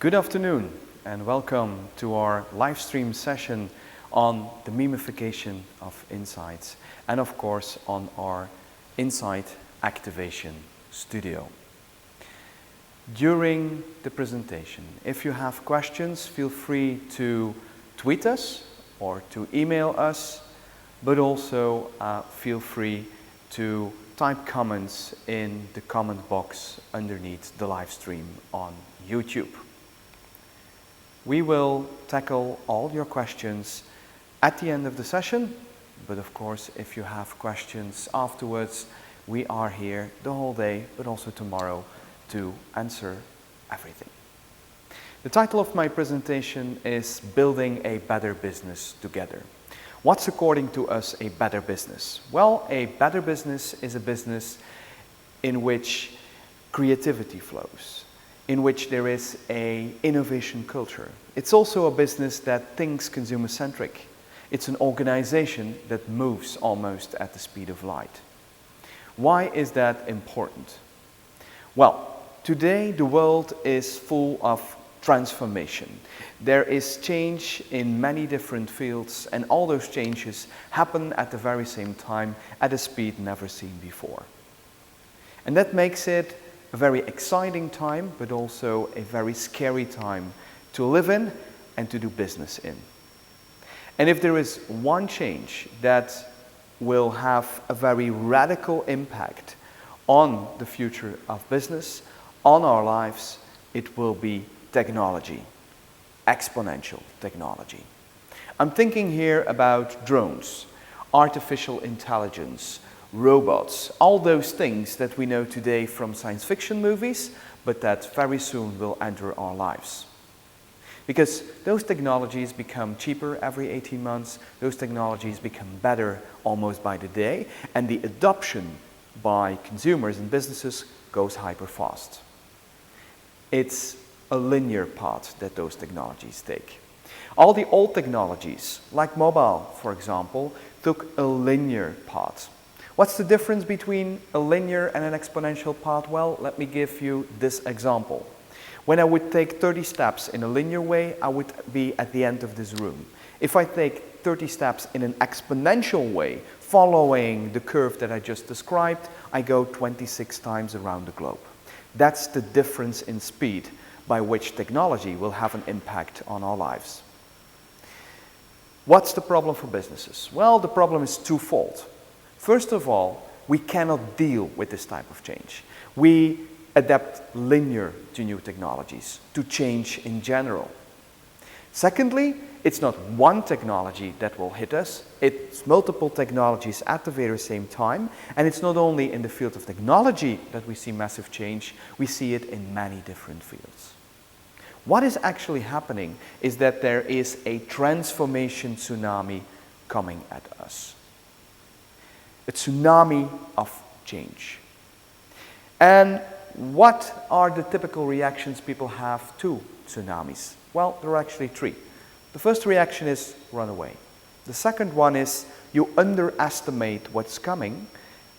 Good afternoon and welcome to our live stream session on the memification of insights and of course on our Insight Activation Studio. During the presentation, if you have questions, feel free to tweet us or to email us, but also feel free to type comments in the comment box underneath the live stream on YouTube. We will tackle all your questions at the end of the session, but of course, if you have questions afterwards, we are here the whole day, but also tomorrow, to answer everything. The title of my presentation is Building a Better Business Together. What's according to us a better business? Well, a better business is a business in which creativity flows, in which there is an innovation culture. It's also a business that thinks consumer-centric. It's an organization that moves almost at the speed of light. Why is that important? Well, today the world is full of transformation. There is change in many different fields, and all those changes happen at the very same time at a speed never seen before. And that makes it a very exciting time, but also a very scary time to live in and to do business in. And if there is one change that will have a very radical impact on the future of business, on our lives, it will be technology, exponential technology. I'm thinking here about drones, artificial intelligence, robots, all those things that we know today from science fiction movies, but that very soon will enter our lives. Because those technologies become cheaper every 18 months, those technologies become better almost by the day, and the adoption by consumers and businesses goes hyper fast. It's a linear path that those technologies take. All the old technologies, like mobile, for example, took a linear path. What's the difference between a linear and an exponential path? Well, let me give you this example. When I would take 30 steps in a linear way, I would be at the end of this room. If I take 30 steps in an exponential way, following the curve that I just described, I go 26 times around the globe. That's the difference in speed by which technology will have an impact on our lives. What's the problem for businesses? Well, the problem is twofold. First of all, we cannot deal with this type of change. We adapt linear to new technologies, to change in general. Secondly, it's not one technology that will hit us, it's multiple technologies at the very same time, and it's not only in the field of technology that we see massive change, we see it in many different fields. What is actually happening is that there is a transformation tsunami coming at us. A tsunami of change. And what are the typical reactions people have to tsunamis? Well, there are actually three. The first reaction is run away. The second one is you underestimate what's coming.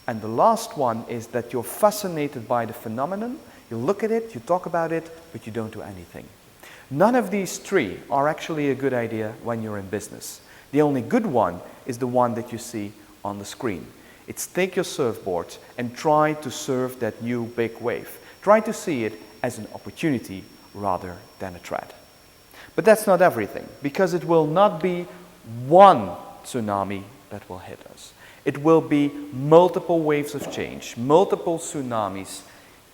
And the last one is that you're fascinated by the phenomenon. You look at it, you talk about it, but you don't do anything. None of these three are actually a good idea when you're in business. The only good one is the one that you see on the screen. It's take your surfboard and try to surf that new big wave. Try to see it as an opportunity rather than a threat. But that's not everything, because it will not be one tsunami that will hit us. It will be multiple waves of change, multiple tsunamis,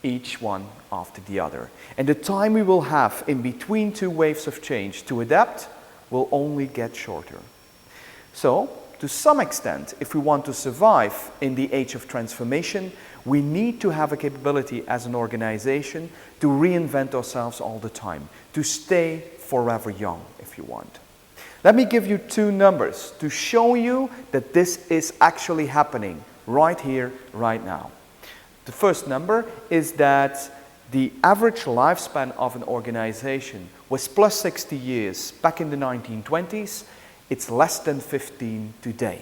each one after the other. And the time we will have in between two waves of change to adapt will only get shorter. So, to some extent, if we want to survive in the age of transformation, we need to have a capability as an organization to reinvent ourselves all the time, to stay forever young, if you want. Let me give you two numbers to show you that this is actually happening right here, right now. The first number is that the average lifespan of an organization was plus 60 years back in the 1920s. It's less than 15 today.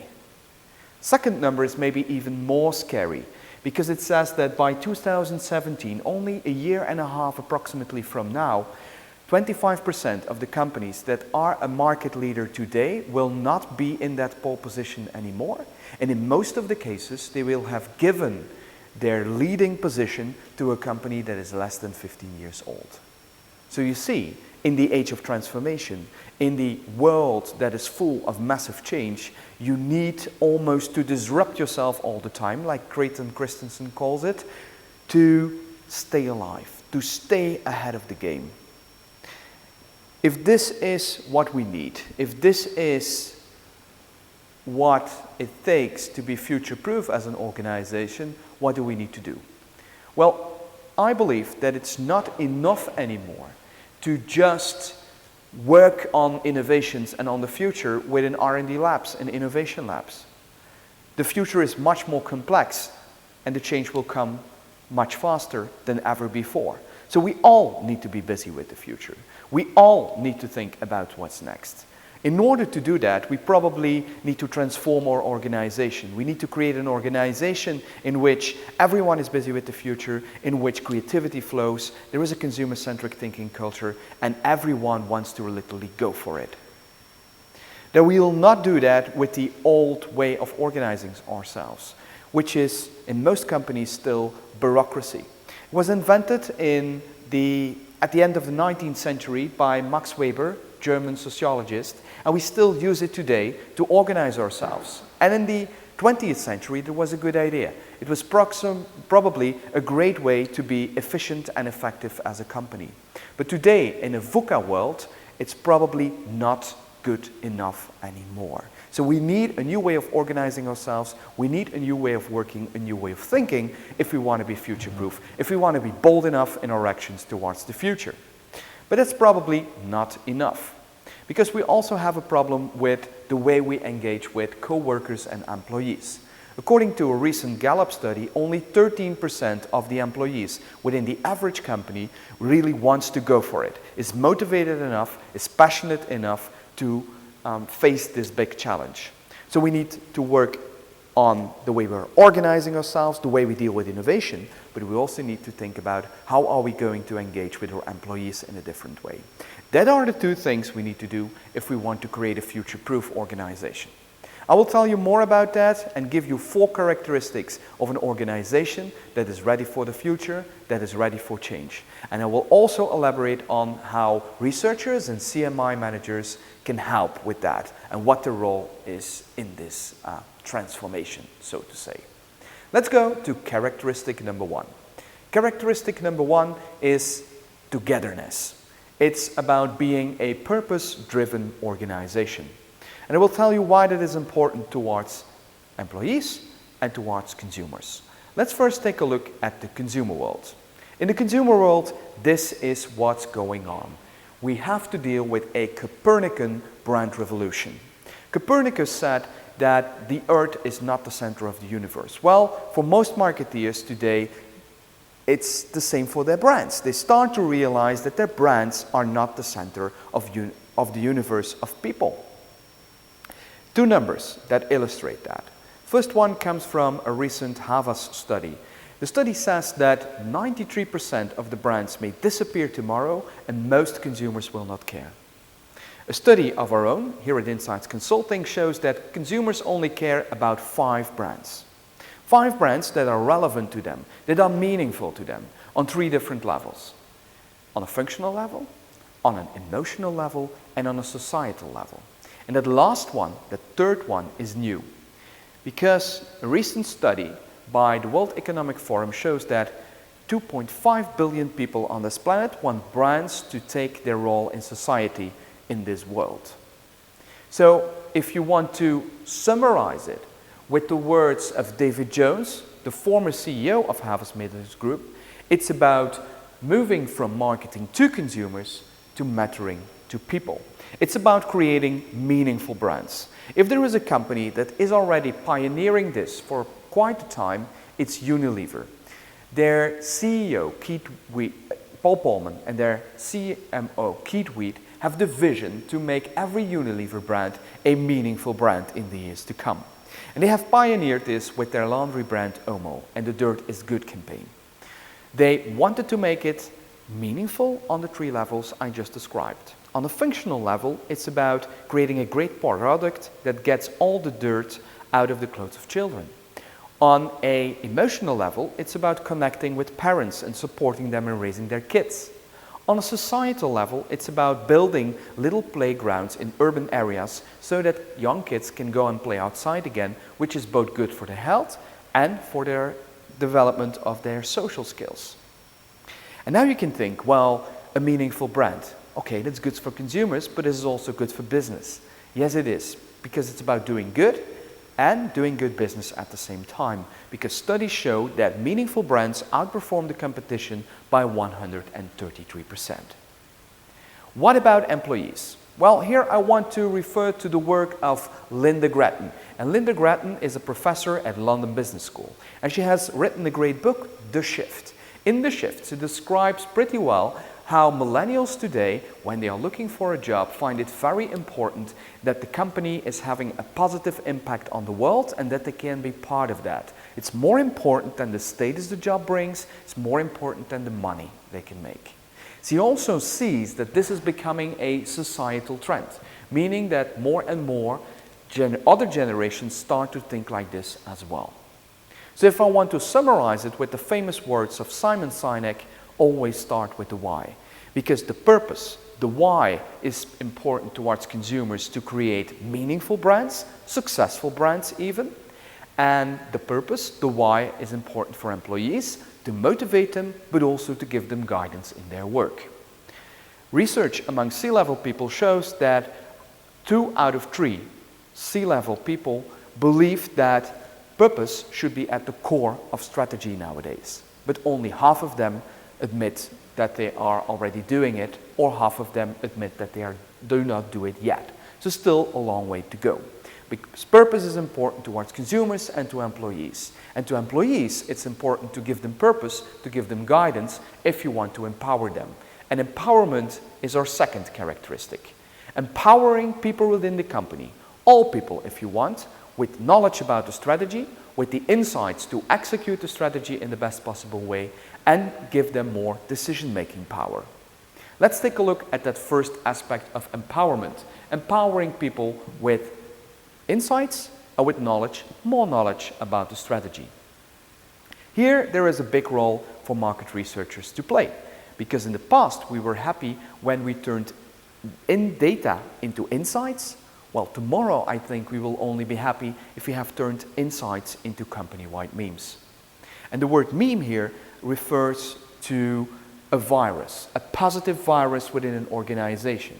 Second number is maybe even more scary, because it says that by 2017, only a year and a half approximately from now, 25% of the companies that are a market leader today will not be in that pole position anymore. And in most of the cases, they will have given their leading position to a company that is less than 15 years old. So you see, in the age of transformation, in the world that is full of massive change, you need almost to disrupt yourself all the time, like Clayton Christensen calls it, to stay alive, to stay ahead of the game. If this is what we need, if this is what it takes to be future-proof as an organization, what do we need to do? Well, I believe that it's not enough anymore to just work on innovations and on the future within R&D labs and innovation labs. The future is much more complex, and the change will come much faster than ever before. So we all need to be busy with the future. We all need to think about what's next. In order to do that, we probably need to transform our organization. We need to create an organization in which everyone is busy with the future, in which creativity flows, there is a consumer-centric thinking culture, and everyone wants to literally go for it. That we will not do that with the old way of organizing ourselves, which is, in most companies, still bureaucracy. It was invented at the end of the 19th century by Max Weber, German sociologist, and we still use it today to organize ourselves. And in the 20th century, it was a good idea. It was probably a great way to be efficient and effective as a company. But today, in a VUCA world, it's probably not good enough anymore. So we need a new way of organizing ourselves, we need a new way of working, a new way of thinking if we want to be future-proof, if we want to be bold enough in our actions towards the future. But that's probably not enough, because we also have a problem with the way we engage with co-workers and employees. According to a recent Gallup study, only 13% of the employees within the average company really wants to go for it, is motivated enough, is passionate enough to face this big challenge. So we need to work on the way we're organizing ourselves, the way we deal with innovation, but we also need to think about how are we going to engage with our employees in a different way. That are the two things we need to do if we want to create a future-proof organization. I will tell you more about that and give you 4 characteristics of an organization that is ready for the future, that is ready for change. And I will also elaborate on how researchers and CMI managers can help with that and what the role is in this transformation, so to say. Let's go to characteristic number 1. Characteristic number 1 is togetherness. It's about being a purpose-driven organization. And I will tell you why that is important towards employees and towards consumers. Let's first take a look at the consumer world. In the consumer world, this is what's going on. We have to deal with a Copernican brand revolution. Copernicus said that the Earth is not the center of the universe. Well, for most marketeers today, it's the same for their brands. They start to realize that their brands are not the center of the universe of people. 2 numbers that illustrate that. First one comes from a recent Havas study. The study says that 93% of the brands may disappear tomorrow and most consumers will not care. A study of our own here at Insights Consulting shows that consumers only care about 5 brands. 5 brands that are relevant to them, that are meaningful to them on 3 different levels. On a functional level, on an emotional level, and on a societal level. And that last one, the third one, is new. Because a recent study by the World Economic Forum shows that 2.5 billion people on this planet want brands to take their role in society in this world. So if you want to summarize it with the words of David Jones, the former CEO of Havas Middels Group, it's about moving from marketing to consumers to mattering to people. It's about creating meaningful brands. If there is a company that is already pioneering this for quite a time, it's Unilever. Their CEO, Paul Polman, and their CMO, Keith Weed, have the vision to make every Unilever brand a meaningful brand in the years to come. And they have pioneered this with their laundry brand Omo and the Dirt is Good campaign. They wanted to make it meaningful on the three levels I just described. On the functional level, it's about creating a great product that gets all the dirt out of the clothes of children. On an emotional level, it's about connecting with parents and supporting them in raising their kids. On a societal level, it's about building little playgrounds in urban areas so that young kids can go and play outside again, which is both good for their health and for their development of their social skills. And now you can think, well, a meaningful brand. Okay, that's good for consumers, but this is also good for business. Yes, it is, because it's about doing good and doing good business at the same time, because studies show that meaningful brands outperform the competition by 133%. What about employees? Well, here I want to refer to the work of Linda Gratton. And Linda Gratton is a professor at London Business School. And she has written a great book, The Shift. In The Shift, she describes pretty well how millennials today, when they are looking for a job, find it very important that the company is having a positive impact on the world and that they can be part of that. It's more important than the status the job brings, it's more important than the money they can make. She also sees that this is becoming a societal trend, meaning that more and more other generations start to think like this as well. So if I want to summarize it with the famous words of Simon Sinek, always start with the why. Because the purpose, the why, is important towards consumers to create meaningful brands, successful brands even. And the purpose, the why, is important for employees to motivate them, but also to give them guidance in their work. Research among C-level people shows that 2 out of 3 C-level people believe that purpose should be at the core of strategy nowadays. But only half of them admit that they are already doing it, or half of them admit that they do not do it yet. So still a long way to go. Because purpose is important towards consumers and to employees. And to employees, it's important to give them purpose, to give them guidance, if you want to empower them. And empowerment is our second characteristic. Empowering people within the company, all people if you want, with knowledge about the strategy, with the insights to execute the strategy in the best possible way, and give them more decision-making power. Let's take a look at that first aspect of empowerment. Empowering people with insights and with knowledge, more knowledge about the strategy. Here there is a big role for market researchers to play, because in the past we were happy when we turned in data into insights. Well, tomorrow I think we will only be happy if we have turned insights into company-wide memes. And the word meme here refers to a virus, a positive virus within an organization.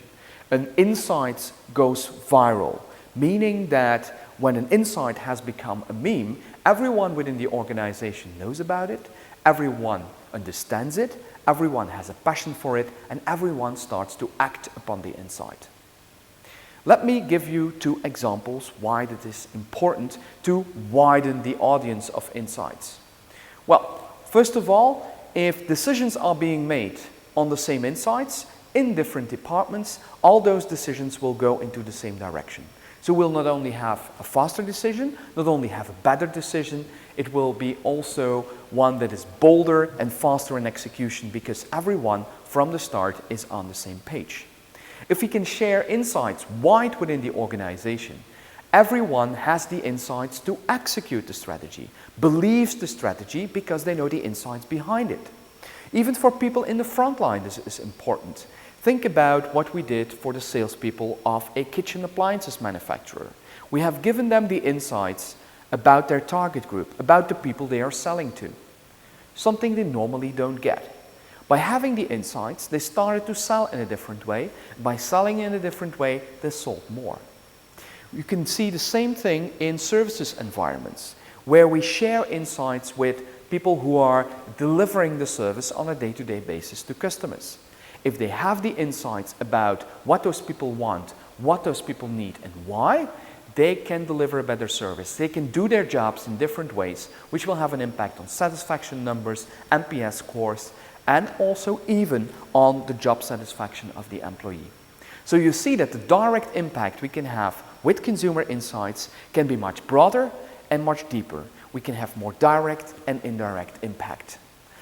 An insight goes viral, meaning that when an insight has become a meme, everyone within the organization knows about it, everyone understands it, everyone has a passion for it, and everyone starts to act upon the insight. Let me give you 2 examples why it is important to widen the audience of insights. Well, first of all, if decisions are being made on the same insights in different departments, all those decisions will go into the same direction. So we'll not only have a faster decision, not only have a better decision, it will be also one that is bolder and faster in execution, because everyone from the start is on the same page. If we can share insights wide within the organization, everyone has the insights to execute the strategy, believes the strategy because they know the insights behind it. Even for people in the front line, this is important. Think about what we did for the salespeople of a kitchen appliances manufacturer. We have given them the insights about their target group, about the people they are selling to. Something they normally don't get. By having the insights, they started to sell in a different way. By selling in a different way, they sold more. You can see the same thing in services environments, where we share insights with people who are delivering the service on a day-to-day basis to customers. If they have the insights about what those people want, what those people need, and why, they can deliver a better service. They can do their jobs in different ways, which will have an impact on satisfaction numbers, NPS scores, and also even on the job satisfaction of the employee. So you see that the direct impact we can have with consumer insights can be much broader and much deeper. We can have more direct and indirect impact.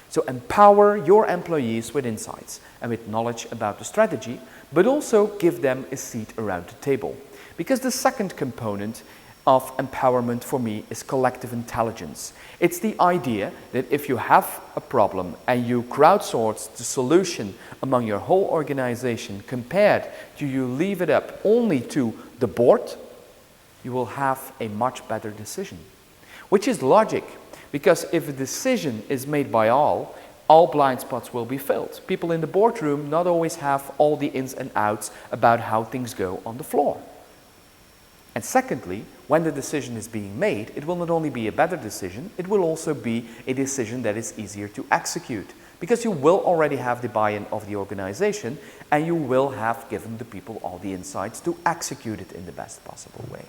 So empower your employees with insights and with knowledge about the strategy, but also give them a seat around the table. Because the second component of empowerment for me is collective intelligence. It's the idea that if you have a problem and you crowdsource the solution among your whole organization compared to you leave it up only to the board, you will have a much better decision. Which is logic, because if a decision is made by all blind spots will be filled. People in the boardroom not always have all the ins and outs about how things go on the floor. And secondly, when the decision is being made, it will not only be a better decision, it will also be a decision that is easier to execute. Because you will already have the buy-in of the organization and you will have given the people all the insights to execute it in the best possible way.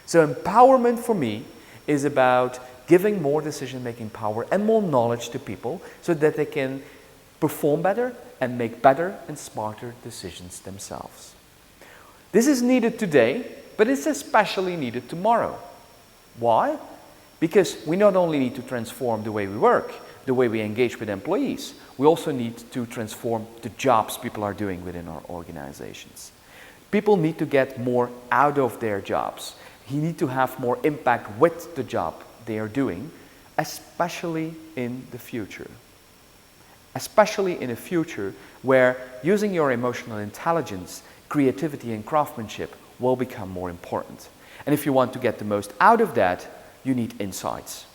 So empowerment for me is about giving more decision-making power and more knowledge to people so that they can perform better and make better and smarter decisions themselves. This is needed today, but it's especially needed tomorrow. Why? Because we not only need to transform the way we work, the way we engage with employees, we also need to transform the jobs people are doing within our organizations. People need to get more out of their jobs. You need to have more impact with the job they are doing, especially in the future. Especially in a future where using your emotional intelligence, creativity and craftsmanship will become more important. And if you want to get the most out of that, you need insights.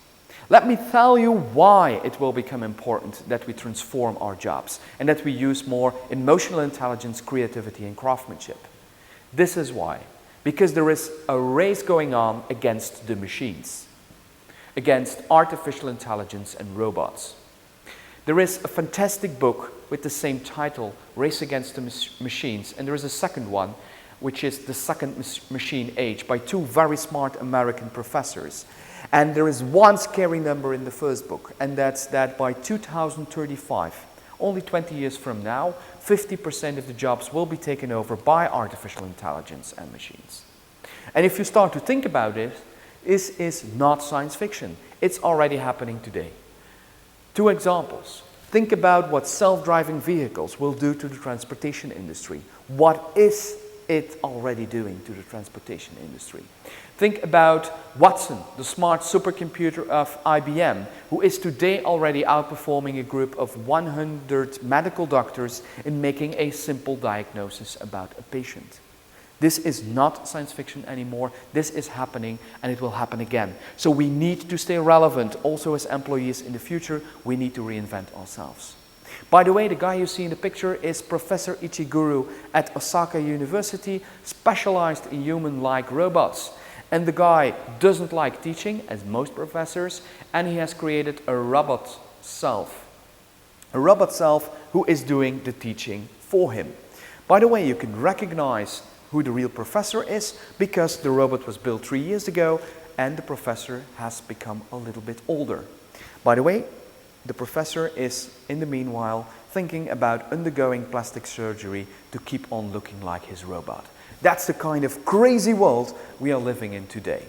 Let me tell you why it will become important that we transform our jobs and that we use more emotional intelligence, creativity and craftsmanship. This is why. Because there is a race going on against the machines, against artificial intelligence and robots. There is a fantastic book with the same title, Race Against the Machines, and there is a second one, which is The Second Machine Age, by two very smart American professors. And there is one scary number in the first book, and that's that by 2035, only 20 years from now, 50% of the jobs will be taken over by artificial intelligence and machines. And if you start to think about it, this is not science fiction. It's already happening today. Two examples. Think about what self-driving vehicles will do to the transportation industry. What is it already doing to the transportation industry? Think about Watson, the smart supercomputer of IBM, who is today already outperforming a group of 100 medical doctors in making a simple diagnosis about a patient. This is not science fiction anymore. This is happening and it will happen again. So we need to stay relevant also as employees in the future. We need to reinvent ourselves. By the way, the guy you see in the picture is Professor Ichiguro at Osaka University, specialized in human-like robots. And the guy doesn't like teaching, as most professors, and he has created a robot self. A robot self who is doing the teaching for him. By the way, you can recognize who the real professor is because the robot was built 3 years ago and the professor has become a little bit older. By the way, the professor is, in the meanwhile, thinking about undergoing plastic surgery to keep on looking like his robot. That's the kind of crazy world we are living in today.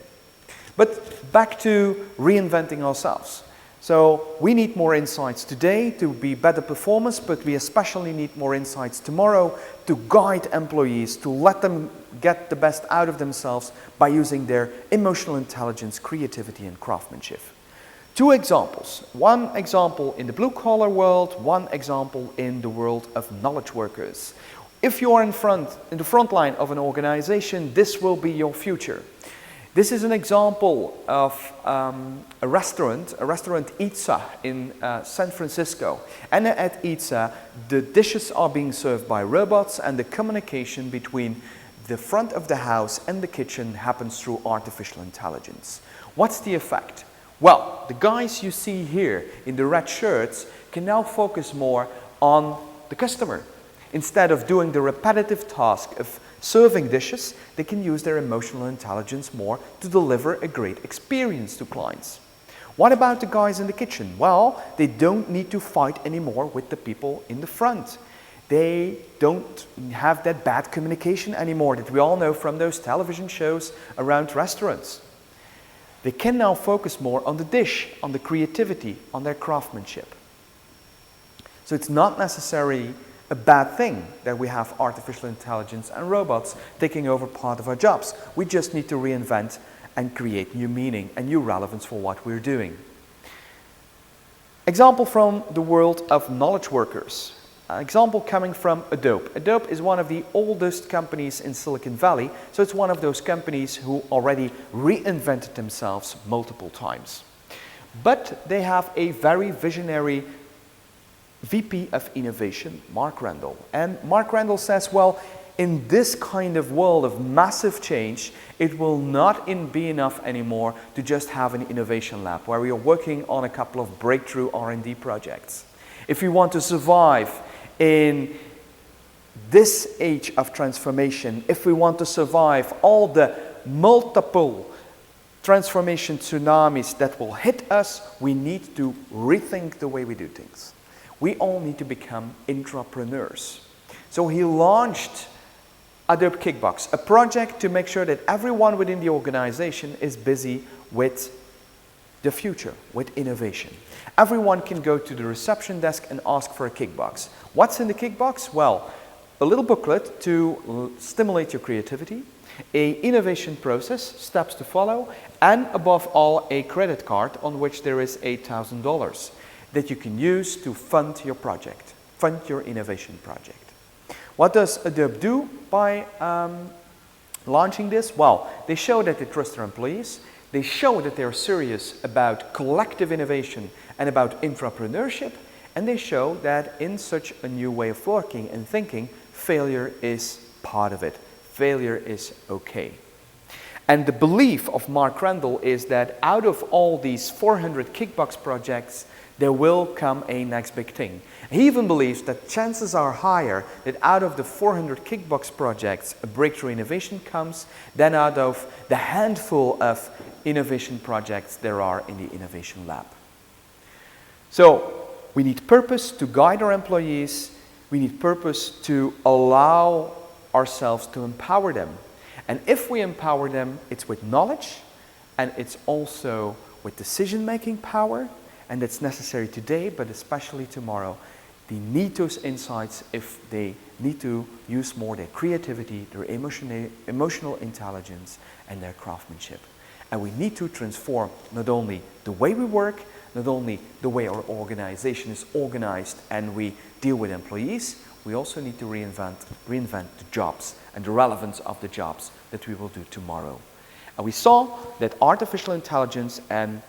But back to reinventing ourselves. So we need more insights today to be better performers, but we especially need more insights tomorrow to guide employees, to let them get the best out of themselves by using their emotional intelligence, creativity and craftsmanship. Two examples. One example in the blue-collar world, one example in the world of knowledge workers. If you are in the front line of an organization, this will be your future. This is an example of a restaurant Itza in San Francisco. And at Itza, the dishes are being served by robots and the communication between the front of the house and the kitchen happens through artificial intelligence. What's the effect? Well, the guys you see here in the red shirts can now focus more on the customer. Instead of doing the repetitive task of serving dishes, they can use their emotional intelligence more to deliver a great experience to clients. What about the guys in the kitchen? Well, they don't need to fight anymore with the people in the front. They don't have that bad communication anymore that we all know from those television shows around restaurants. They can now focus more on the dish, on the creativity, on their craftsmanship. So it's not necessarily a bad thing that we have artificial intelligence and robots taking over part of our jobs. We just need to reinvent and create new meaning and new relevance for what we're doing. Example from the world of knowledge workers. An example coming from Adobe. Adobe is one of the oldest companies in Silicon Valley, so it's one of those companies who already reinvented themselves multiple times. But they have a very visionary VP of Innovation, Mark Randall. And Mark Randall says, well, in this kind of world of massive change, it will not be enough anymore to just have an innovation lab where we are working on a couple of breakthrough R&D projects. If we want to survive in this age of transformation, if we want to survive all the multiple transformation tsunamis that will hit us, we need to rethink the way we do things. We all need to become intrapreneurs. So he launched Adobe Kickbox, a project to make sure that everyone within the organization is busy with the future, with innovation. Everyone can go to the reception desk and ask for a Kickbox. What's in the Kickbox? Well, a little booklet to stimulate your creativity, an innovation process, steps to follow, and above all, a credit card on which there is $8,000 that you can use to fund your project, fund your innovation project. What does Adobe do by launching this? Well, they show that they trust their employees. They show that they're serious about collective innovation and about intrapreneurship. And they show that in such a new way of working and thinking, failure is part of it. Failure is okay. And the belief of Mark Randall is that out of all these 400 Kickbox projects, there will come a next big thing. He even believes that chances are higher that out of the 400 Kickbox projects, a breakthrough innovation comes than out of the handful of innovation projects there are in the innovation lab. So we need purpose to guide our employees. We need purpose to allow ourselves to empower them. And if we empower them, it's with knowledge and it's also with decision-making power. And that's necessary today, but especially tomorrow. They need those insights if they need to use more their creativity, their emotional intelligence, and their craftsmanship. And we need to transform not only the way we work, not only the way our organization is organized and we deal with employees, we also need to reinvent the jobs and the relevance of the jobs that we will do tomorrow. And we saw that artificial intelligence and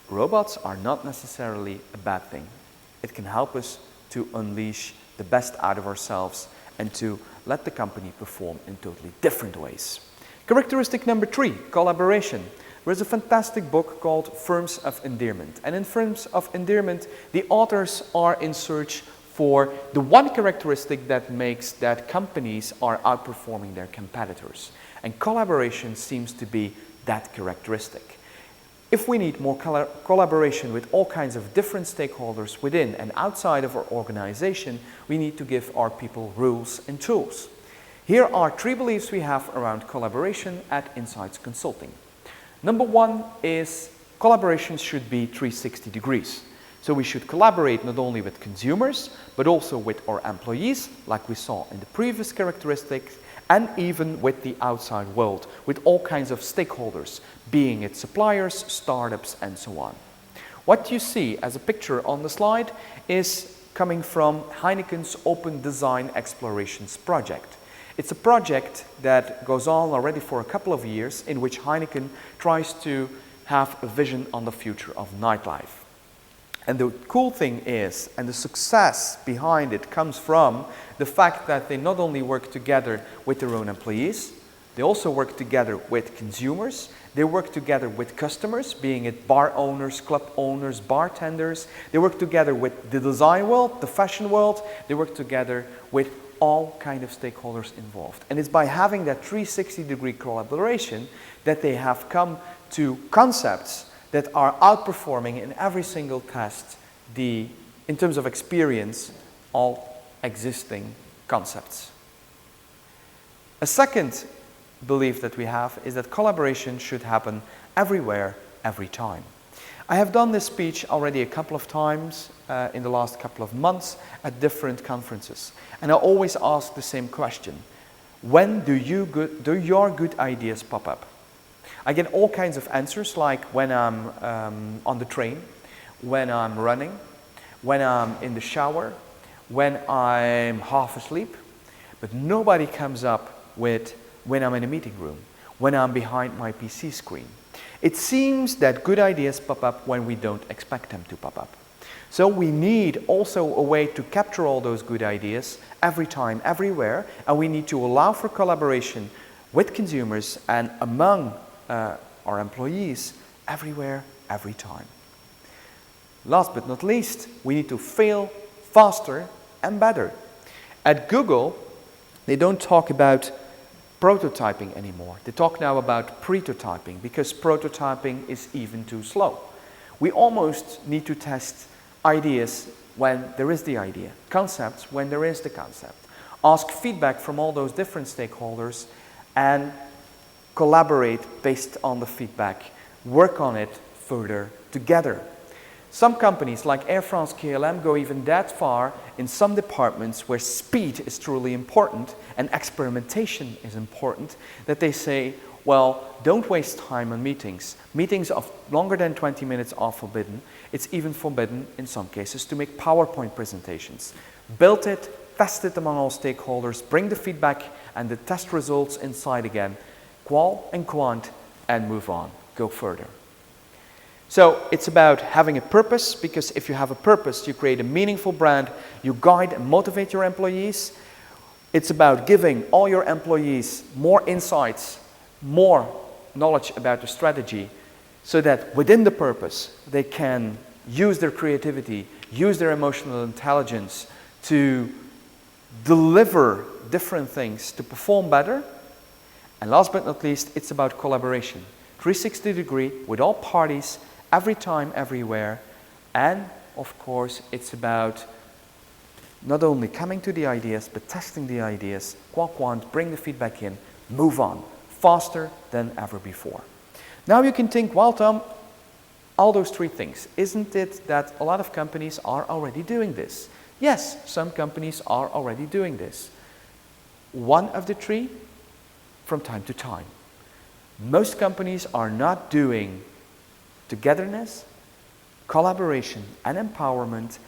robots are not necessarily a bad thing. It can help us to unleash the best out of ourselves and to let the company perform in totally different ways. Characteristic number 3, collaboration. There is a fantastic book called Firms of Endearment. And in Firms of Endearment, the authors are in search for the one characteristic that makes that companies are outperforming their competitors. And collaboration seems to be that characteristic. If we need more collaboration with all kinds of different stakeholders within and outside of our organization, we need to give our people rules and tools. Here are 3 beliefs we have around collaboration at Insights Consulting. Number 1 is collaboration should be 360 degrees. So we should collaborate not only with consumers, but also with our employees, like we saw in the previous characteristics, and even with the outside world, with all kinds of stakeholders, being it suppliers, startups, and so on. What you see as a picture on the slide is coming from Heineken's Open Design Explorations project. It's a project that goes on already for a couple of years in which Heineken tries to have a vision on the future of nightlife. And the cool thing is, and the success behind it comes from the fact that they not only work together with their own employees, they also work together with consumers, they work together with customers, being it bar owners, club owners, bartenders, they work together with the design world, the fashion world, they work together with all kinds of stakeholders involved. And it's by having that 360-degree collaboration that they have come to concepts that are outperforming in every single test in terms of experience, all existing concepts. A second belief that we have is that collaboration should happen everywhere, every time. I have done this speech already a couple of times in the last couple of months at different conferences. And I always ask the same question. When do your good ideas pop up? I get all kinds of answers, like when I'm on the train, when I'm running, when I'm in the shower, when I'm half asleep. But nobody comes up with when I'm in a meeting room, when I'm behind my PC screen. It seems that good ideas pop up when we don't expect them to pop up. So we need also a way to capture all those good ideas every time, everywhere, and we need to allow for collaboration with consumers and among our employees everywhere, every time. Last but not least, we need to fail faster and better. At Google, they don't talk about prototyping anymore. They talk now about pretotyping, because prototyping is even too slow. We almost need to test ideas when there is the idea, concepts when there is the concept. Ask feedback from all those different stakeholders and collaborate based on the feedback. Work on it further together. Some companies like Air France-KLM go even that far in some departments where speed is truly important and experimentation is important, that they say, well, don't waste time on meetings. Meetings of longer than 20 minutes are forbidden. It's even forbidden in some cases to make PowerPoint presentations. Build it, test it among all stakeholders, bring the feedback and the test results inside again, qual and quant, and move on, go further. So it's about having a purpose, because if you have a purpose, you create a meaningful brand, you guide and motivate your employees. It's about giving all your employees more insights, more knowledge about the strategy, so that within the purpose, they can use their creativity, use their emotional intelligence to deliver different things, to perform better. And last but not least, it's about collaboration. 360-degree with all parties, every time, everywhere. And of course, it's about not only coming to the ideas, but testing the ideas, quant, bring the feedback in, move on, faster than ever before. Now you can think, well, Tom, all those three things, isn't it that a lot of companies are already doing this? Yes, some companies are already doing this. One of the three, from time to time. Most companies are not doing togetherness, collaboration, and empowerment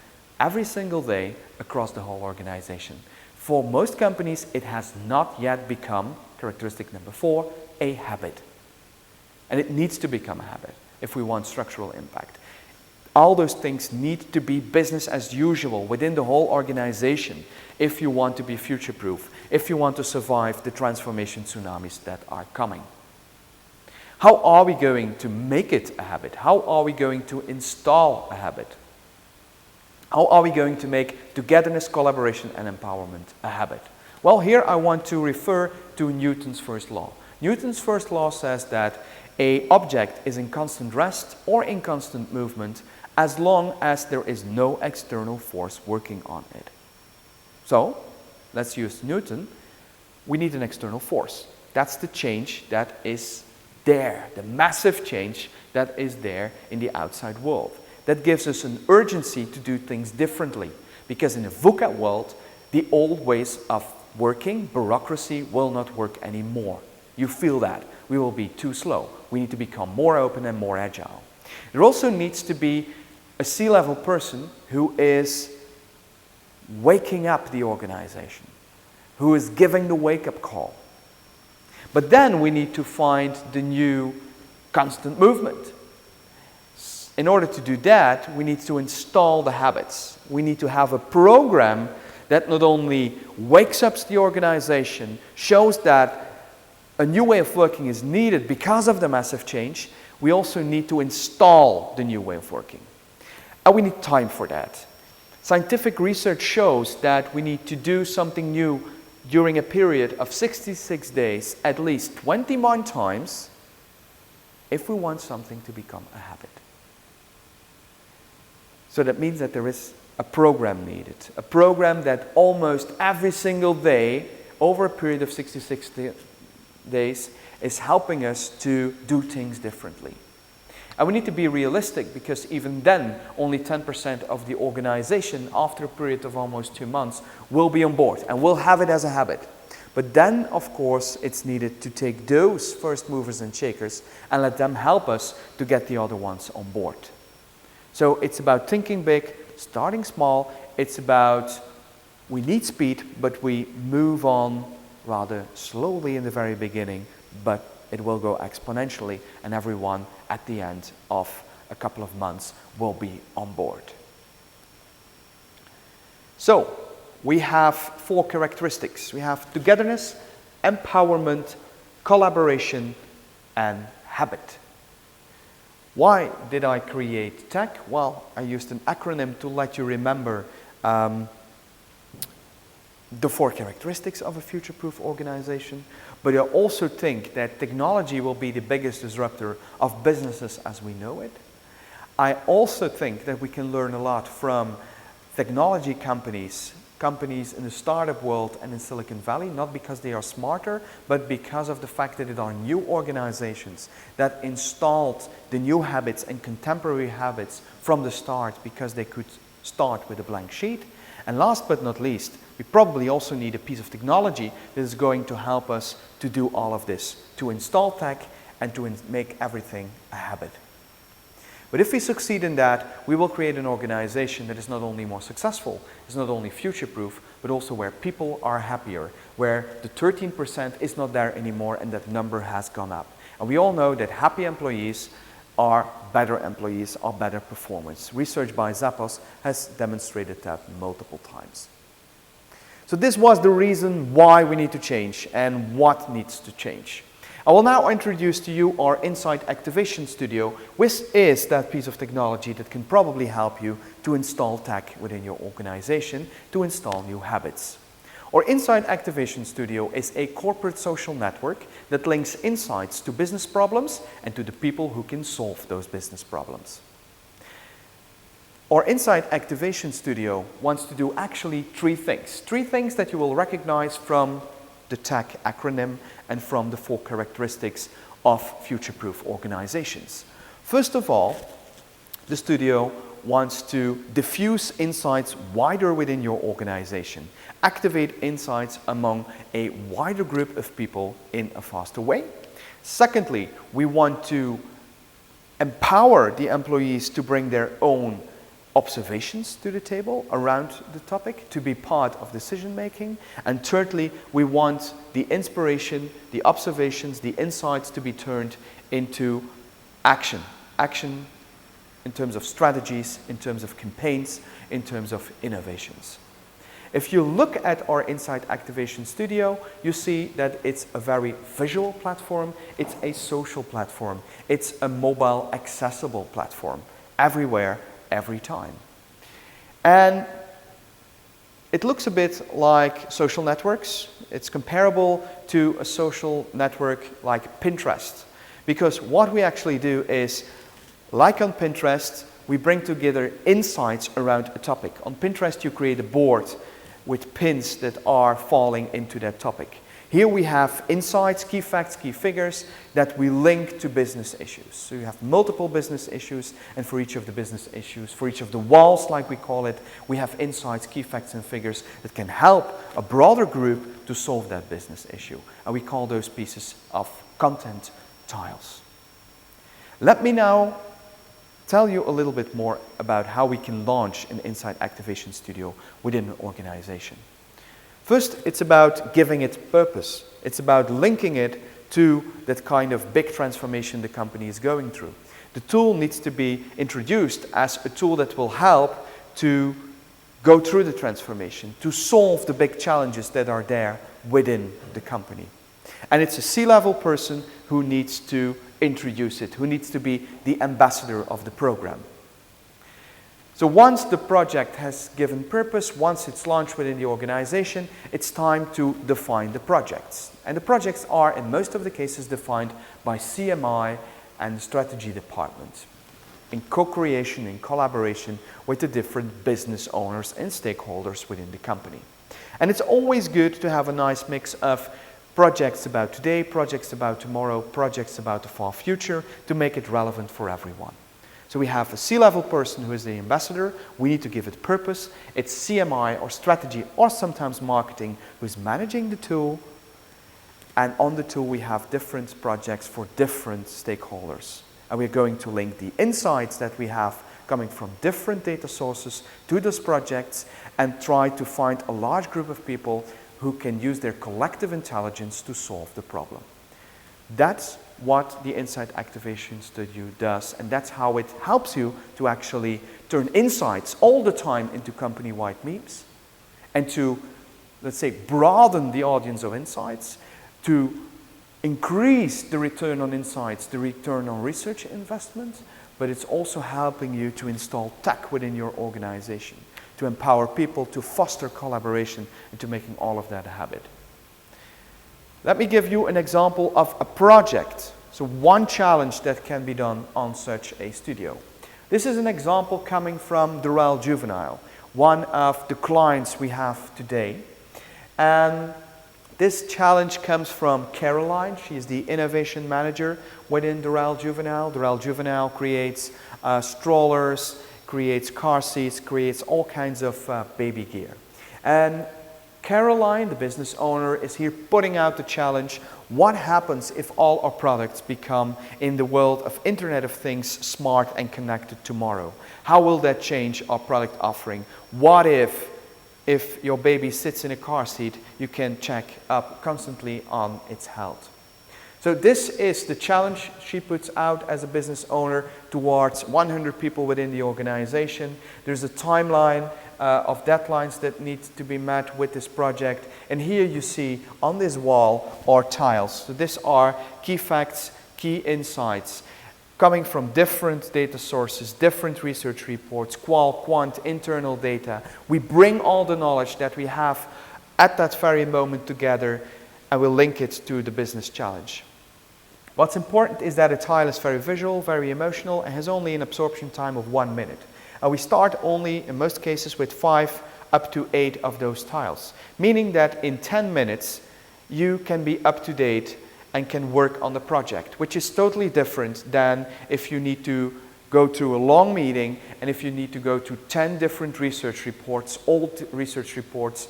every single day across the whole organization. For most companies, it has not yet become, characteristic number 4, a habit. And it needs to become a habit if we want structural impact. All those things need to be business as usual within the whole organization if you want to be future-proof, if you want to survive the transformation tsunamis that are coming. How are we going to make it a habit? How are we going to install a habit? How are we going to make togetherness, collaboration, and empowerment a habit? Well, here I want to refer to Newton's first law. Newton's first law says that an object is in constant rest or in constant movement as long as there is no external force working on it. So, let's use Newton. We need an external force. That's the change that is there, the massive change that is there in the outside world. That gives us an urgency to do things differently, because in a VUCA world, the old ways of working, bureaucracy, will not work anymore. You feel that. We will be too slow. We need to become more open and more agile. There also needs to be a C-level person who is waking up the organization, who is giving the wake-up call. But then we need to find the new constant movement. In order to do that, we need to install the habits. We need to have a program that not only wakes up the organization, shows that a new way of working is needed because of the massive change, we also need to install the new way of working. And we need time for that. Scientific research shows that we need to do something new during a period of 66 days, at least 21 times, if we want something to become a habit. So that means that there is a program needed, a program that almost every single day, over a period of 66 days, is helping us to do things differently. And we need to be realistic, because even then, only 10% of the organization, after a period of almost 2 months, will be on board and will have it as a habit. But then, of course, it's needed to take those first movers and shakers and let them help us to get the other ones on board. So it's about thinking big, starting small. It's about, we need speed, but we move on rather slowly in the very beginning, but it will go exponentially, and everyone at the end of a couple of months will be on board. So, we have 4 characteristics. We have togetherness, empowerment, collaboration, and habit. Why did I create TAC? Well, I used an acronym to let you remember the 4 characteristics of a future-proof organization. But I also think that technology will be the biggest disruptor of businesses as we know it. I also think that we can learn a lot from technology companies in the startup world and in Silicon Valley, not because they are smarter, but because of the fact that it are new organizations that installed the new habits and contemporary habits from the start, because they could start with a blank sheet. And last but not least, we probably also need a piece of technology that is going to help us to do all of this, to install tech and to make everything a habit. But if we succeed in that, we will create an organization that is not only more successful, is not only future-proof, but also where people are happier, where the 13% is not there anymore and that number has gone up. And we all know that happy employees are better performance. Research by Zappos has demonstrated that multiple times. So this was the reason why we need to change and what needs to change. I will now introduce to you our Insight Activation Studio, which is that piece of technology that can probably help you to install tech within your organization, to install new habits. Our Insight Activation Studio is a corporate social network that links insights to business problems and to the people who can solve those business problems. Our Insight Activation Studio wants to do actually 3 things. 3 things that you will recognize from the TAC acronym and from the 4 characteristics of future-proof organizations. First of all, the studio wants to diffuse insights wider within your organization, activate insights among a wider group of people in a faster way. Secondly, we want to empower the employees to bring their own observations to the table around the topic, to be part of decision making. And thirdly, we want the inspiration, the observations, the insights to be turned into action. Action in terms of strategies, in terms of campaigns, in terms of innovations. If you look at our Insight Activation Studio, you see that it's a very visual platform, it's a social platform, it's a mobile accessible platform, everywhere, every time. And it looks a bit like social networks. It's comparable to a social network like Pinterest, because what we actually do is, like on Pinterest, we bring together insights around a topic. On Pinterest, you create a board with pins that are falling into that topic. Here we have insights, key facts, key figures that we link to business issues. So you have multiple business issues, and for each of the business issues, for each of the walls, like we call it, we have insights, key facts, and figures that can help a broader group to solve that business issue. And we call those pieces of content tiles. Let me now tell you a little bit more about how we can launch an Insight Activation Studio within an organization. First, it's about giving it purpose. It's about linking it to that kind of big transformation the company is going through. The tool needs to be introduced as a tool that will help to go through the transformation, to solve the big challenges that are there within the company. And it's a C-level person who needs to introduce it, who needs to be the ambassador of the program. So once the project has given purpose, once it's launched within the organization, it's time to define the projects. And the projects are, in most of the cases, defined by CMI and the strategy department, in co-creation, in collaboration with the different business owners and stakeholders within the company. And it's always good to have a nice mix of Projects about today, projects about tomorrow, projects about the far future to make it relevant for everyone. So we have a C-level person who is the ambassador. We need to give it purpose. It's CMI or strategy or sometimes marketing who's managing the tool. And on the tool we have different projects for different stakeholders. And we're going to link the insights that we have coming from different data sources to those projects and try to find a large group of people who can use their collective intelligence to solve the problem. That's what the Insight Activation Studio does, and that's how it helps you to actually turn insights all the time into company-wide memes and to, let's say, broaden the audience of insights, to increase the return on insights, the return on research investment, but it's also helping you to install tech within your organization, to empower people, to foster collaboration, and to making all of that a habit. Let me give you an example of a project. So one challenge that can be done on such a studio. This is an example coming from Doral Juvenile, one of the clients we have today. And this challenge comes from Caroline. She is the innovation manager within Doral Juvenile. Doral Juvenile creates strollers, creates car seats, creates all kinds of baby gear. And Caroline, the business owner, is here putting out the challenge. What happens if all our products become, in the world of Internet of Things, smart and connected tomorrow? How will that change our product offering? What if your baby sits in a car seat, you can check up constantly on its health? So this is the challenge she puts out as a business owner towards 100 people within the organization. There's a timeline of deadlines that need to be met with this project. And here you see on this wall are tiles. So these are key facts, key insights coming from different data sources, different research reports, qual, quant, internal data. We bring all the knowledge that we have at that very moment together and we'll link it to the business challenge. What's important is that a tile is very visual, very emotional, and has only an absorption time of 1 minute. We start only, in most cases, with 5 up to 8 of those tiles, meaning that in 10 minutes, you can be up to date and can work on the project, which is totally different than if you need to go through a long meeting and if you need to go to 10 different research reports, old research reports,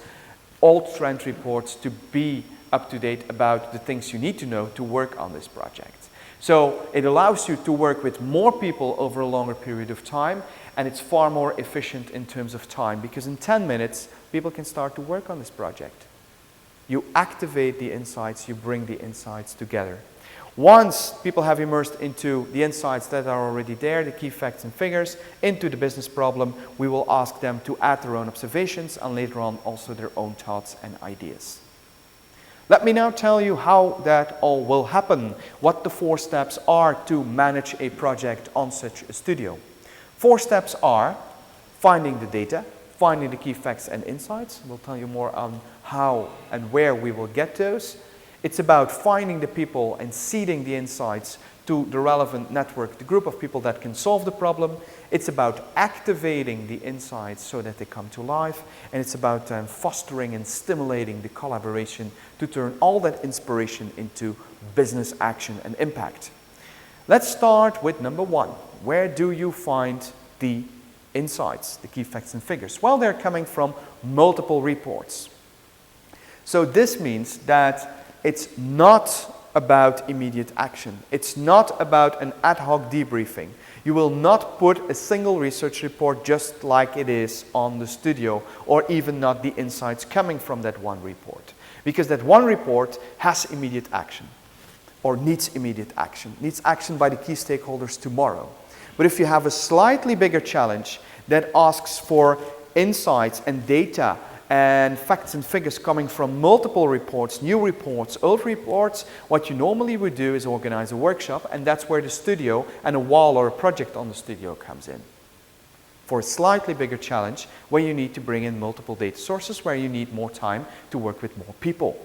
old trend reports to be up to date about the things you need to know to work on this project. So it allows you to work with more people over a longer period of time, and it's far more efficient in terms of time because in 10 minutes, people can start to work on this project. You activate the insights, you bring the insights together. Once people have immersed into the insights that are already there, the key facts and figures, into the business problem, we will ask them to add their own observations and later on also their own thoughts and ideas. Let me now tell you how that all will happen, what the 4 steps are to manage a project on such a studio. 4 steps are finding the data, finding the key facts and insights. We'll tell you more on how and where we will get those. It's about finding the people and seeding the insights to the relevant network, the group of people that can solve the problem. It's about activating the insights so that they come to life. And it's about fostering and stimulating the collaboration to turn all that inspiration into business action and impact. Let's start with number 1. Where do you find the insights, the key facts and figures? Well, they're coming from multiple reports. So this means that it's not about immediate action. It's not about an ad hoc debriefing. You will not put a single research report just like it is on the studio, or even not the insights coming from that one report. Because that one report has immediate action, or needs immediate action, needs action by the key stakeholders tomorrow. But if you have a slightly bigger challenge that asks for insights and data and facts and figures coming from multiple reports, new reports, old reports, what you normally would do is organize a workshop, and that's where the studio and a wall or a project on the studio comes in. For a slightly bigger challenge, where you need to bring in multiple data sources, where you need more time to work with more people.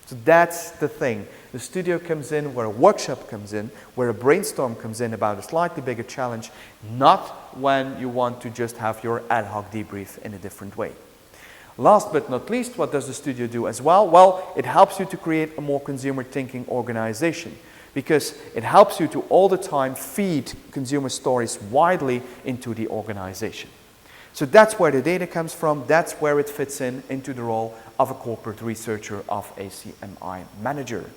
So that's the thing. The studio comes in where a workshop comes in, where a brainstorm comes in about a slightly bigger challenge, not when you want to just have your ad hoc debrief in a different way. Last but not least, what does the studio do as well? Well, it helps you to create a more consumer thinking organization, because it helps you to all the time feed consumer stories widely into the organization. So that's where the data comes from. That's where it fits into the role of a corporate researcher, of a CMI manager.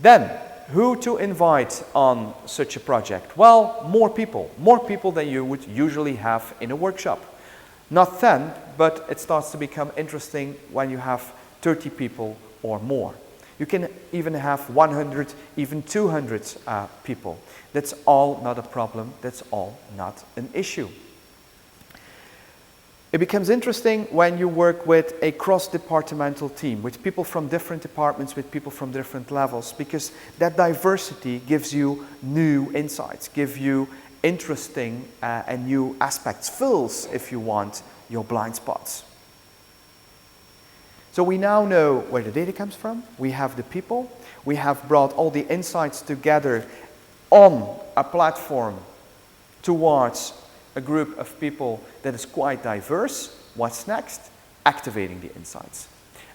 Then, who to invite on such a project? Well, more people than you would usually have in a workshop. Not 10, but it starts to become interesting when you have 30 people or more. You can even have 100, even 200 people. That's all not a problem. That's all not an issue. It becomes interesting when you work with a cross-departmental team, with people from different departments, with people from different levels, because that diversity gives you new insights, gives you interesting and new aspects, fills, if you want, your blind spots. So we now know where the data comes from. We have the people. We have brought all the insights together on a platform towards a group of people that is quite diverse. What's next? Activating the insights.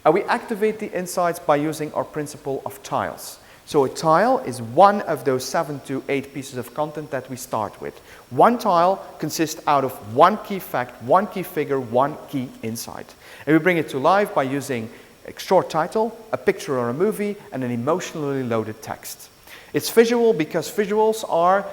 And we activate the insights by using our principle of tiles. So a tile is one of those 7 to 8 pieces of content that we start with. One tile consists out of one key fact, one key figure, one key insight. And we bring it to life by using a short title, a picture or a movie, and an emotionally loaded text. It's visual because visuals are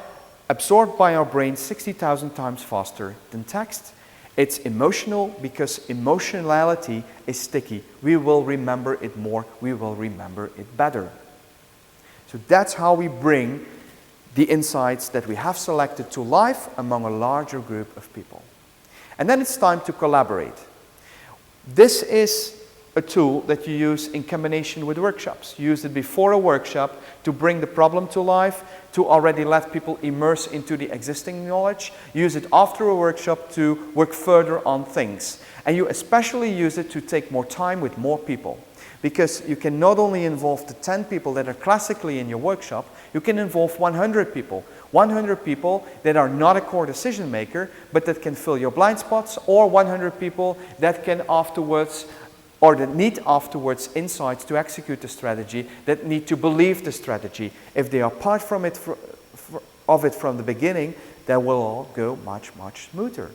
absorbed by our brain 60,000 times faster than text. It's emotional because emotionality is sticky. We will remember it more, we will remember it better. So that's how we bring the insights that we have selected to life among a larger group of people. And then it's time to collaborate. This is a tool that you use in combination with workshops. You use it before a workshop to bring the problem to life, to already let people immerse into the existing knowledge. Use it after a workshop to work further on things. And you especially use it to take more time with more people. Because you can not only involve the 10 people that are classically in your workshop, you can involve 100 people. 100 people that are not a core decision maker, but that can fill your blind spots, or 100 people that can afterwards, or that need afterwards insights to execute the strategy, that need to believe the strategy. If they are part from it, of it from the beginning, that will all go much, much smoother.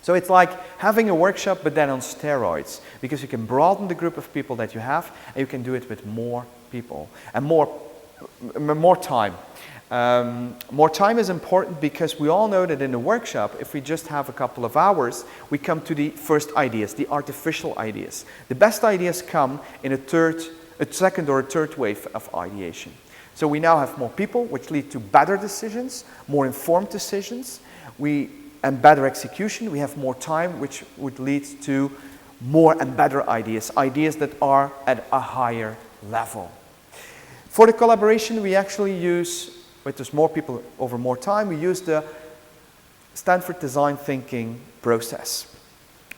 So it's like having a workshop, but then on steroids, because you can broaden the group of people that you have, and you can do it with more people and more time. More time is important because we all know that in a workshop, if we just have a couple of hours, we come to the first ideas, the artificial ideas. The best ideas come in a second or a third wave of ideation. So we now have more people, which lead to better decisions, more informed decisions, and better execution. We have more time, which would lead to more and better ideas, ideas that are at a higher level. For the collaboration, we actually use, with there's more people over more time, we use the Stanford Design Thinking process,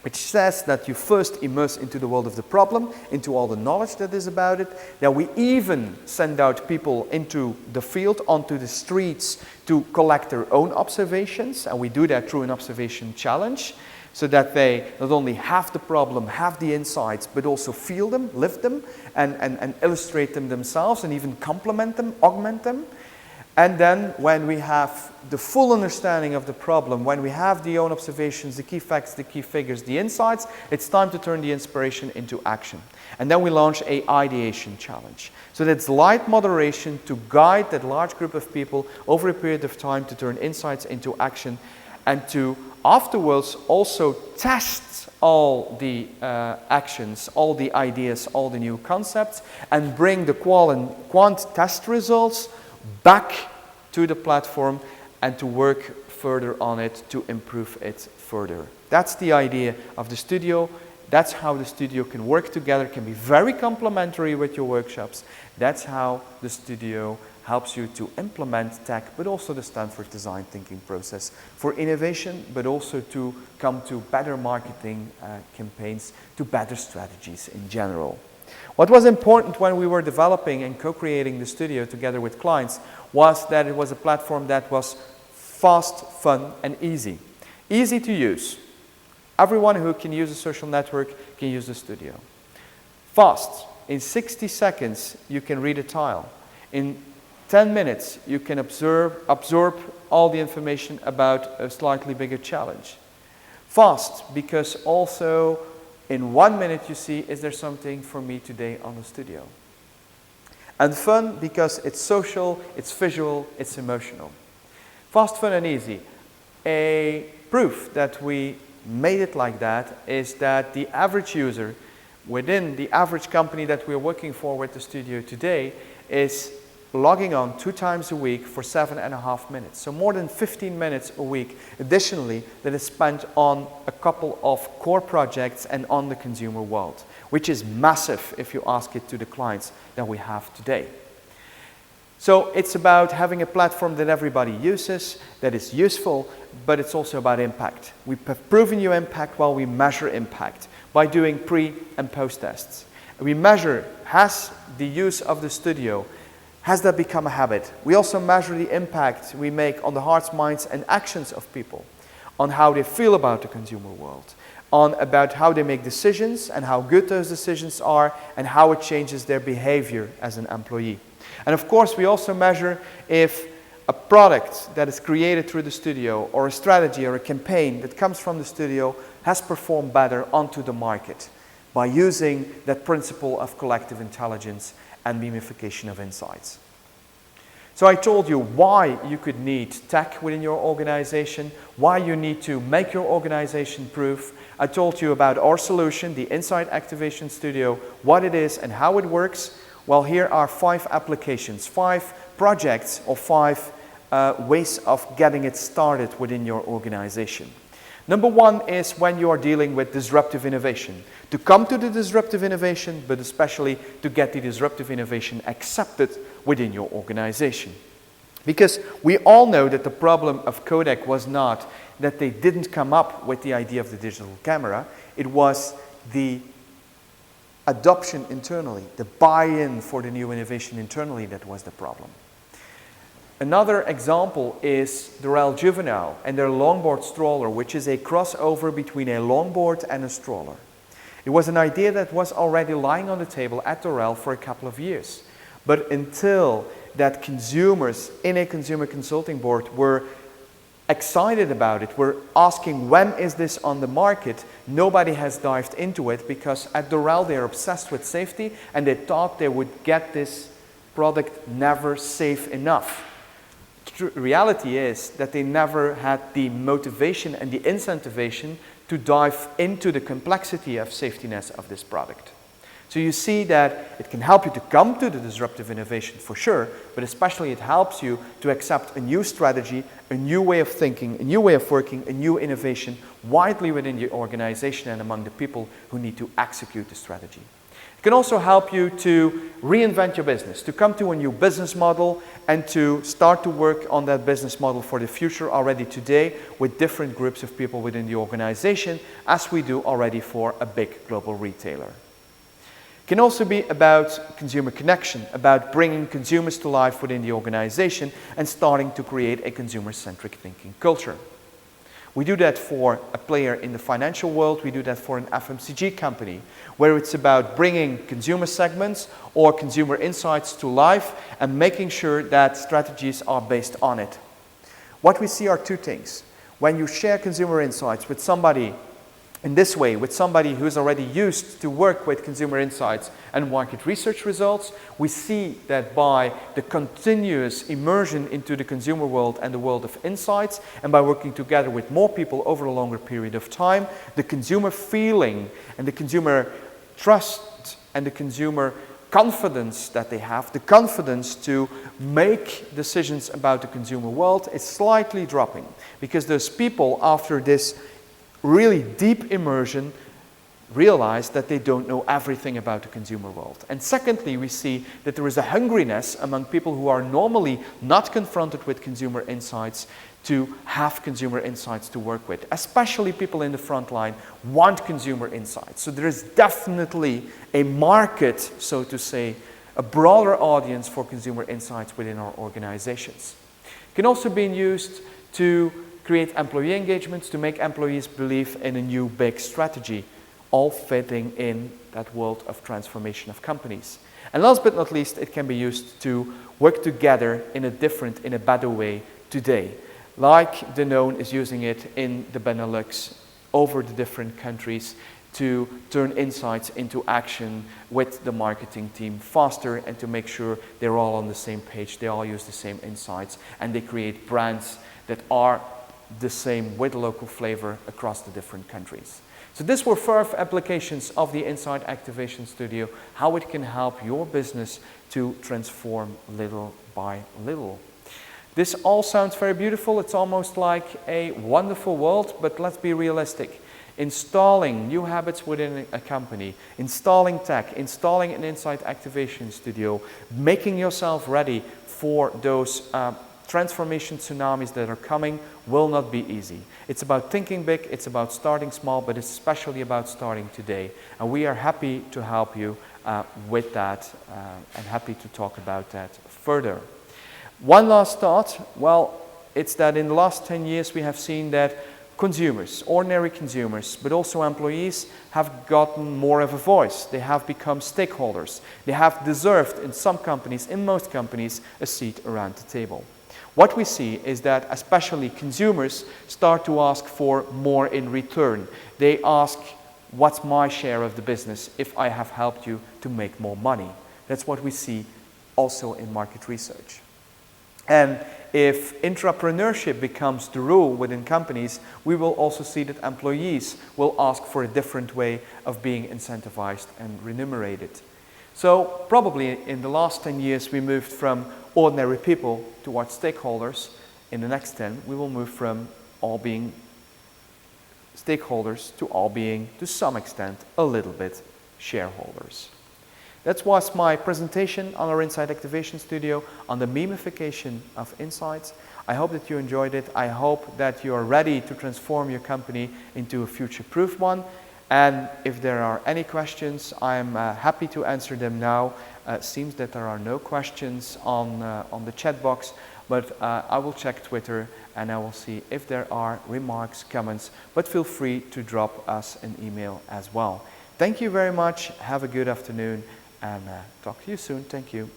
which says that you first immerse into the world of the problem, into all the knowledge that is about it. Then we even send out people into the field, onto the streets, to collect their own observations, and we do that through an observation challenge, so that they not only have the problem, have the insights, but also feel them, live them, and illustrate them themselves, and even complement them, augment them. And then when we have the full understanding of the problem, when we have the own observations, the key facts, the key figures, the insights, it's time to turn the inspiration into action. And then we launch an ideation challenge. So that's light moderation to guide that large group of people over a period of time to turn insights into action, and to afterwards also test all the actions, all the ideas, all the new concepts, and bring the quant test results back to the platform and to work further on it to improve it further. That's the idea of the studio. That's how the studio can work together, can be very complementary with your workshops. That's how the studio helps you to implement tech, but also the Stanford Design Thinking process for innovation, but also to come to better marketing campaigns, to better strategies in general. What was important when we were developing and co-creating the studio together with clients was that it was a platform that was fast, fun, and easy. Easy to use. Everyone who can use a social network can use the studio. Fast. In 60 seconds, you can read a tile. In 10 minutes, you can absorb all the information about a slightly bigger challenge. Fast, because also in 1 minute you see, is there something for me today on the studio? And fun, because it's social, it's visual, it's emotional. Fast, fun, and easy. A proof that we made it like that is that the average user within the average company that we're working for with the studio today is logging on 2 times a week for 7.5 minutes. So more than 15 minutes a week additionally that is spent on a couple of core projects and on the consumer world, which is massive if you ask it to the clients that we have today. So it's about having a platform that everybody uses, that is useful, but it's also about impact. We have proven you impact while we measure impact by doing pre and post tests. We measure, has the use of the studio, has that become a habit? We also measure the impact we make on the hearts, minds, and actions of people, on how they feel about the consumer world, on about how they make decisions and how good those decisions are and how it changes their behavior as an employee. And of course, we also measure if a product that is created through the studio or a strategy or a campaign that comes from the studio has performed better onto the market by using that principle of collective intelligence and beamification of insights. So I told you why you could need tech within your organization, why you need to make your organization proof. I told you about our solution, the Insight Activation Studio, what it is and how it works. Well, here are 5 applications, 5 projects or 5 ways of getting it started within your organization. Number 1 is when you are dealing with disruptive innovation. To come to the disruptive innovation, but especially to get the disruptive innovation accepted within your organization. Because we all know that the problem of Kodak was not that they didn't come up with the idea of the digital camera, it was the adoption internally, the buy-in for the new innovation internally that was the problem. Another example is Dorel Juvenile and their longboard stroller, which is a crossover between a longboard and a stroller. It was an idea that was already lying on the table at Dorel for a couple of years. But until that consumers in a consumer consulting board were excited about it, were asking when is this on the market, nobody has dived into it because at Dorel they're obsessed with safety and they thought they would get this product never safe enough. Reality is that they never had the motivation and the incentivation to dive into the complexity of safetiness of this product. So you see that it can help you to come to the disruptive innovation for sure, but especially it helps you to accept a new strategy, a new way of thinking, a new way of working, a new innovation widely within your organization and among the people who need to execute the strategy. It can also help you to reinvent your business, to come to a new business model and to start to work on that business model for the future already today with different groups of people within the organization, as we do already for a big global retailer. It can also be about consumer connection, about bringing consumers to life within the organization and starting to create a consumer-centric thinking culture. We do that for a player in the financial world, we do that for an FMCG company, where it's about bringing consumer segments or consumer insights to life and making sure that strategies are based on it. What we see are 2 things. When you share consumer insights with somebody in this way, with somebody who is already used to work with consumer insights and market research results, we see that by the continuous immersion into the consumer world and the world of insights, and by working together with more people over a longer period of time, the consumer feeling and the consumer trust and the consumer confidence that they have, the confidence to make decisions about the consumer world is slightly dropping. Because those people, after this really deep immersion, realize that they don't know everything about the consumer world. And secondly, we see that there is a hungriness among people who are normally not confronted with consumer insights to have consumer insights to work with. Especially people in the front line want consumer insights. So there is definitely a market, so to say, a broader audience for consumer insights within our organizations. It can also be used to create employee engagements, to make employees believe in a new big strategy, all fitting in that world of transformation of companies. And last but not least, it can be used to work together in a better way today. Like Danone is using it in the Benelux over the different countries to turn insights into action with the marketing team faster and to make sure they're all on the same page, they all use the same insights, and they create brands that are the same with local flavor across the different countries. So these were 5 applications of the Insight Activation Studio, how it can help your business to transform little by little. This all sounds very beautiful. It's almost like a wonderful world, but let's be realistic. Installing new habits within a company, installing tech, installing an Insight Activation Studio, making yourself ready for those transformation tsunamis that are coming will not be easy. It's about thinking big, it's about starting small, but it's especially about starting today. And we are happy to help you with that and happy to talk about that further. One last thought, well, it's that in the last 10 years we have seen that consumers, ordinary consumers, but also employees have gotten more of a voice. They have become stakeholders. They have deserved, in some companies, in most companies, a seat around the table. What we see is that especially consumers start to ask for more in return. They ask, what's my share of the business if I have helped you to make more money? That's what we see also in market research. And if intrapreneurship becomes the rule within companies, we will also see that employees will ask for a different way of being incentivized and remunerated. So probably in the last 10 years we moved from ordinary people towards stakeholders. In the next 10 we will move from all being stakeholders to all being, to some extent, a little bit shareholders. That was my presentation on our Insight Activation Studio on the memification of insights. I hope that you enjoyed it. I hope that you are ready to transform your company into a future-proof one. And if there are any questions, I'm happy to answer them now. It seems that there are no questions on the chat box, but I will check Twitter and I will see if there are remarks, comments, but feel free to drop us an email as well. Thank you very much. Have a good afternoon and talk to you soon. Thank you.